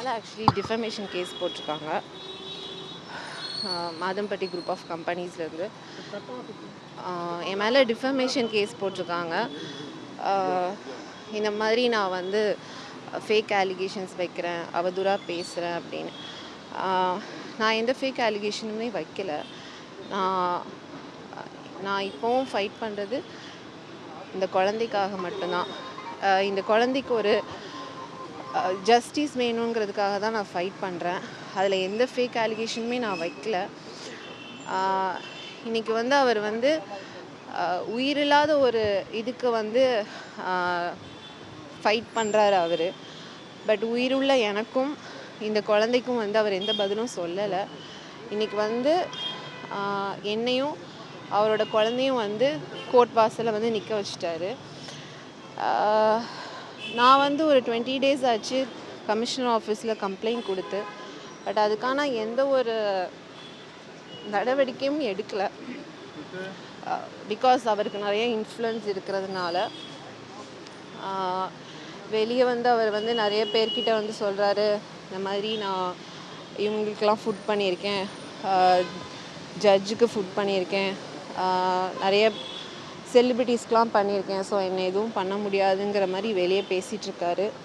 மேலே actually defamation case போட்டிருக்காங்க. Madhampatti group of கம்பெனிஸ்லேருந்து என் மேலே டிஃபமேஷன் கேஸ் போட்டிருக்காங்க. இந்த மாதிரி நான் வந்து ஃபேக் அலிகேஷன்ஸ் வைக்கிறேன், அவதூறாக பேசுகிறேன் அப்படின்னு. நான் எந்த ஃபேக் அலிகேஷனுமே வைக்கல. நான் இப்போவும் ஃபைட் பண்ணுறது இந்த குழந்தைக்காக மட்டும்தான். இந்த குழந்தைக்கு ஒரு ஜஸ்டிஸ் வேணுங்கிறதுக்காக தான் நான் ஃபைட் பண்ணுறேன். அதில் எந்த ஃபேக் அலிகேஷனுமே நான் வைக்கல. இன்றைக்கி வந்து அவர் வந்து உயிரில்லாத ஒரு இதுக்கு வந்து ஃபைட் பண்ணுறாரு அவர். பட் உயிருள்ள எனக்கும் இந்த குழந்தைக்கும் வந்து அவர் எந்த பதிலும் சொல்லலை. இன்றைக்கி வந்து என்னையும் அவரோட குழந்தையும் வந்து கோர்ட் வாசலில் வந்து நிற்க வச்சிட்டாரு. நான் வந்து ஒரு 20 days ஆச்சு கமிஷனர் ஆஃபீஸில் கம்ப்ளைண்ட் கொடுத்து. பட் அதுக்கான எந்த ஒரு நடவடிக்கையும் எடுக்கலை. பிகாஸ் அவருக்கு நிறைய இன்ஃப்ளூயன்ஸ் இருக்கிறதுனால வெளியே வந்து அவர் வந்து நிறைய பேர்கிட்ட வந்து சொல்கிறாரு, இந்த மாதிரி நான் இவங்களுக்கெல்லாம் ஃபுட் பண்ணியிருக்கேன், ஜட்ஜுக்கு ஃபுட் பண்ணியிருக்கேன், நிறைய செலிபிரிட்டிஸ்க்கெலாம் பண்ணியிருக்கேன், ஸோ என்னை எதுவும் பண்ண முடியாதுங்கிற மாதிரி வெளியே பேசிகிட்ருக்காரு.